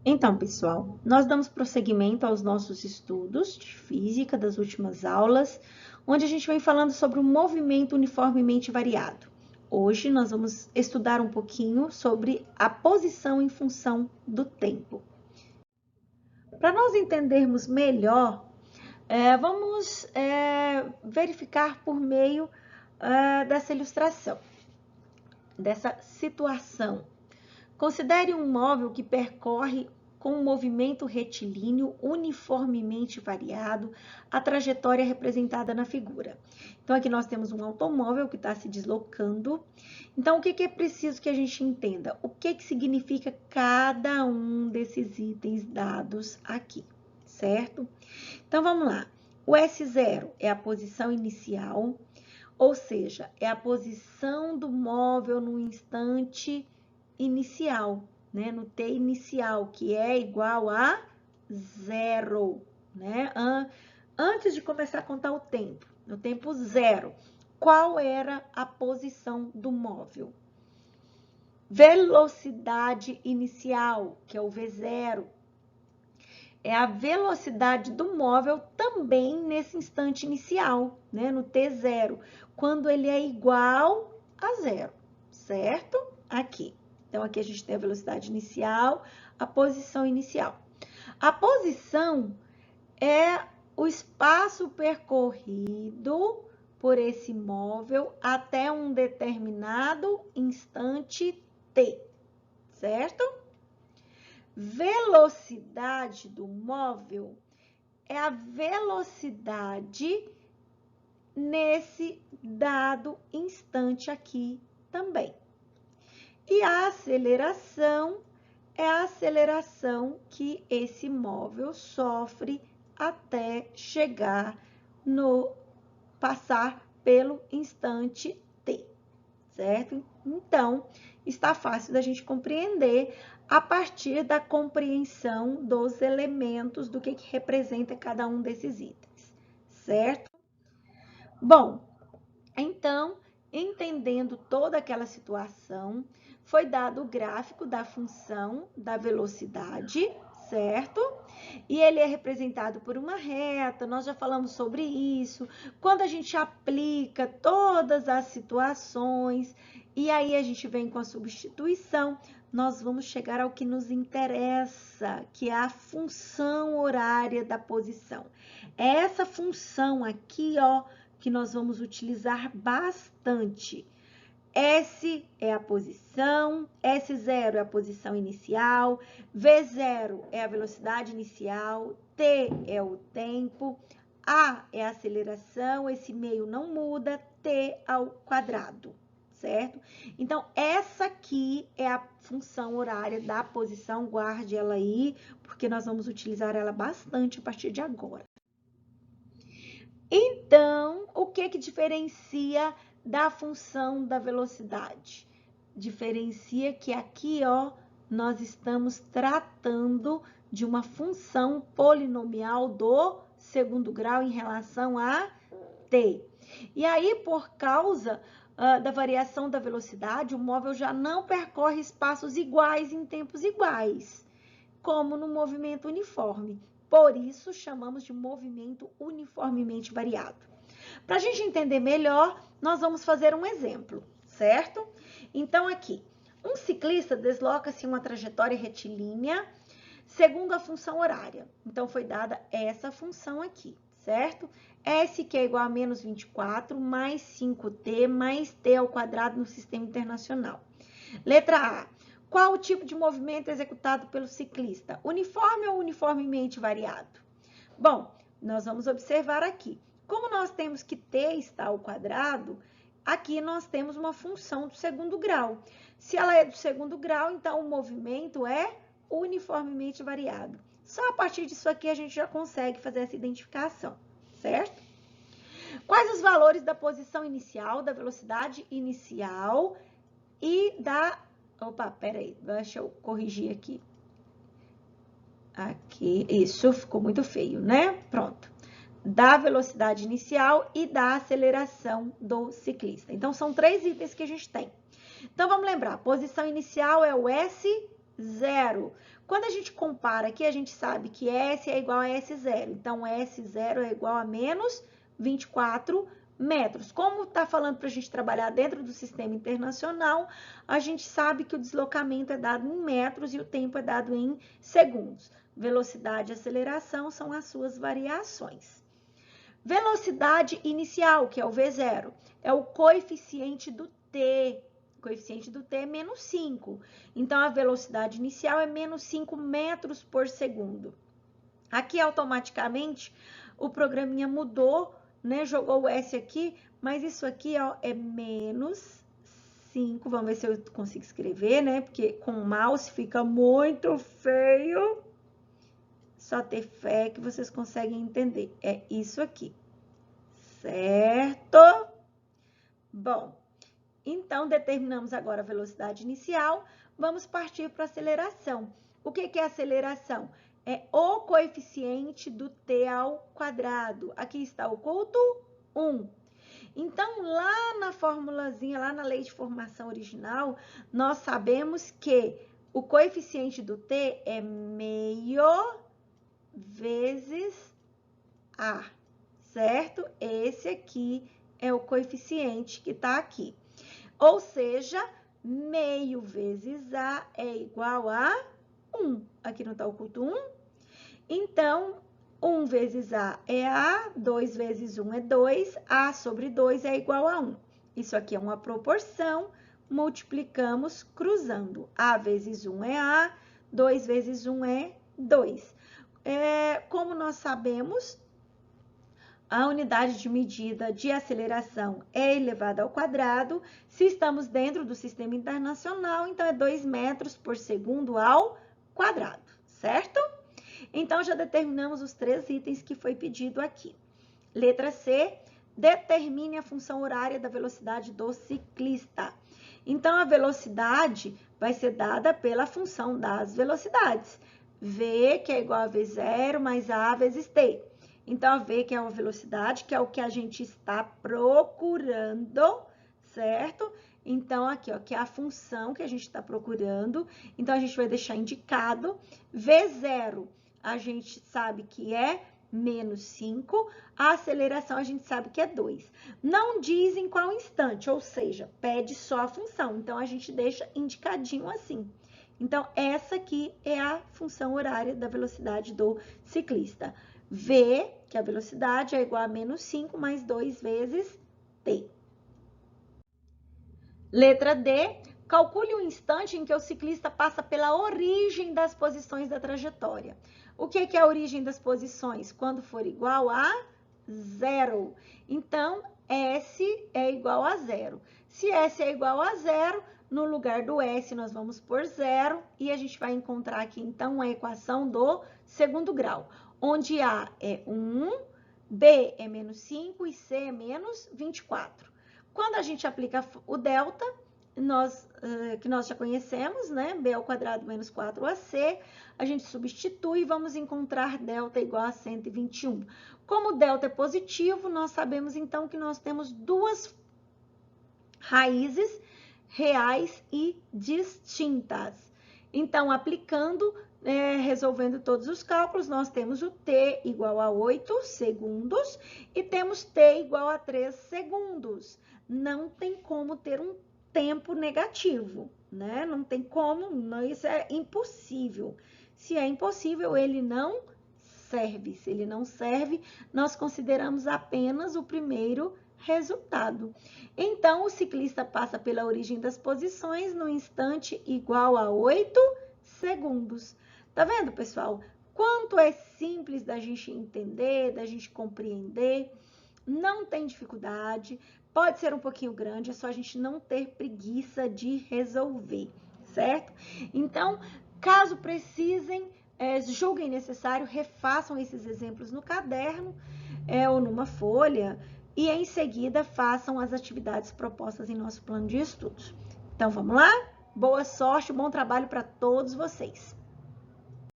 Então, pessoal, nós damos prosseguimento aos nossos estudos de física das últimas aulas, onde a gente vem falando sobre o movimento uniformemente variado. Hoje nós vamos estudar um pouquinho sobre a posição em função do tempo. Para nós entendermos melhor, vamos verificar por meio dessa ilustração, dessa situação. Considere um móvel que percorre com um movimento retilíneo uniformemente variado a trajetória representada na figura. Então, aqui nós temos um automóvel que está se deslocando. Então, o que é preciso que a gente entenda? O que significa cada um desses itens dados aqui, certo? Então, vamos lá. O S0 é a posição inicial, ou seja, é a posição do móvel no instante inicial, né? No T inicial, que é igual a 0, né? Antes de começar a contar o tempo, no tempo 0, qual era a posição do móvel? Velocidade inicial, que é o V0, é a velocidade do móvel também nesse instante inicial, né? No T0, quando ele é igual a 0, certo? Aqui. Então, aqui a gente tem a velocidade inicial, a posição inicial. A posição é o espaço percorrido por esse móvel até um determinado instante t, certo? Velocidade do móvel é a velocidade nesse dado instante aqui também. E a aceleração é a aceleração que esse móvel sofre até chegar no passar pelo instante t, certo? Então, está fácil da gente compreender a partir da compreensão dos elementos do que representa cada um desses itens, certo? Bom, então, entendendo toda aquela situação, foi dado o gráfico da função da velocidade, certo? E ele é representado por uma reta, nós já falamos sobre isso. Quando a gente aplica todas as situações, e aí a gente vem com a substituição, nós vamos chegar ao que nos interessa, que é a função horária da posição. É essa função aqui, ó, que nós vamos utilizar bastante. S é a posição, S0 é a posição inicial, V0 é a velocidade inicial, T é o tempo, A é a aceleração, esse meio não muda, T ao quadrado, certo? Então, essa aqui é a função horária da posição, guarde ela aí, porque nós vamos utilizar ela bastante a partir de agora. Então, o que diferencia da função da velocidade? Diferencia que aqui, ó, nós estamos tratando de uma função polinomial do segundo grau em relação a t. E aí, por causa da variação da velocidade, o móvel já não percorre espaços iguais em tempos iguais, como no movimento uniforme. Por isso, chamamos de movimento uniformemente variado. Para a gente entender melhor, nós vamos fazer um exemplo, certo? Então, aqui, um ciclista desloca-se em uma trajetória retilínea segundo a função horária. Então, foi dada essa função aqui, certo? S, que é igual a menos 24, mais 5t, mais t ao quadrado no sistema internacional. Letra A. Qual o tipo de movimento executado pelo ciclista? Uniforme ou uniformemente variado? Bom, nós vamos observar aqui. Como nós temos que t está ao quadrado, aqui nós temos uma função do segundo grau. Se ela é do segundo grau, então o movimento é uniformemente variado. Só a partir disso aqui a gente já consegue fazer essa identificação, certo? Quais os valores da posição inicial, da velocidade inicial e da... Opa, peraí, deixa eu corrigir aqui. Aqui, isso ficou muito feio, né? Pronto. Da velocidade inicial e da aceleração do ciclista. Então, são 3 itens que a gente tem. Então, vamos lembrar, a posição inicial é o S0, zero. Quando a gente compara aqui, a gente sabe que S é igual a S0. Então, S0 é igual a menos 24 metros. Como está falando para a gente trabalhar dentro do sistema internacional, a gente sabe que o deslocamento é dado em metros e o tempo é dado em segundos. Velocidade e aceleração são as suas variações. Velocidade inicial, que é o V0, é o coeficiente do T. O coeficiente do T é menos 5. Então, a velocidade inicial é menos 5 metros por segundo. Aqui, automaticamente, o programinha mudou, né? Jogou o S aqui, mas isso aqui, ó, é menos 5. Vamos ver se eu consigo escrever, né? Porque com o mouse fica muito feio. Só ter fé que vocês conseguem entender. É isso aqui. Certo? Bom, então determinamos agora a velocidade inicial. Vamos partir para a aceleração. O que é aceleração? É o coeficiente do t ao quadrado. Aqui está oculto 1. Então, lá na formulazinha, lá na lei de formação original, nós sabemos que o coeficiente do t é meio vezes a, certo? Esse aqui é o coeficiente que está aqui. Ou seja, meio vezes a é igual a 1. Aqui não está oculto 1? Então, 1 vezes a é a, 2 vezes 1 é 2, a sobre 2 é igual a 1. Isso aqui é uma proporção, multiplicamos cruzando. A vezes 1 é a, 2 vezes 1 é 2. Como nós sabemos, a unidade de medida de aceleração é elevada ao quadrado. Se estamos dentro do sistema internacional, então é 2 metros por segundo ao quadrado, certo? Então, já determinamos os 3 itens que foi pedido aqui. Letra C, determine a função horária da velocidade do ciclista. Então, a velocidade vai ser dada pela função das velocidades. V, que é igual a V0 mais A vezes T. Então, a V, que é a velocidade, que é o que a gente está procurando, certo? Então, aqui, ó, que é a função que a gente está procurando. Então, a gente vai deixar indicado. V0, a gente sabe que é menos 5. A aceleração, a gente sabe que é 2. Não diz em qual instante, ou seja, pede só a função. Então, a gente deixa indicadinho assim. Então, essa aqui é a função horária da velocidade do ciclista. V, que é a velocidade, é igual a menos 5 mais 2 vezes T. Letra D, calcule o instante em que o ciclista passa pela origem das posições da trajetória. O que é a origem das posições? Quando for igual a 0. Então, S é igual a 0. Se S é igual a 0, no lugar do S nós vamos pôr 0 e a gente vai encontrar aqui, então, a equação do segundo grau, onde A é 1, B é menos 5 e C é menos 24. Quando a gente aplica o delta, que nós já conhecemos, né? B ao quadrado menos 4AC, a gente substitui e vamos encontrar delta igual a 121. Como o delta é positivo, nós sabemos então que nós temos 2 raízes reais e distintas. Então, aplicando, resolvendo todos os cálculos, nós temos o T igual a 8 segundos e temos T igual a 3 segundos. Não tem como ter um tempo negativo, né? Não tem como, não, isso é impossível. Se é impossível, ele não serve. Se ele não serve, nós consideramos apenas o primeiro resultado. Então, o ciclista passa pela origem das posições no instante igual a 8 segundos. Tá vendo, pessoal? Quanto é simples da gente entender, da gente compreender. Não tem dificuldade. Pode ser um pouquinho grande, é só a gente não ter preguiça de resolver, certo? Então, caso precisem, julguem necessário, refaçam esses exemplos no caderno ou numa folha e em seguida façam as atividades propostas em nosso plano de estudos. Então, vamos lá? Boa sorte, bom trabalho para todos vocês!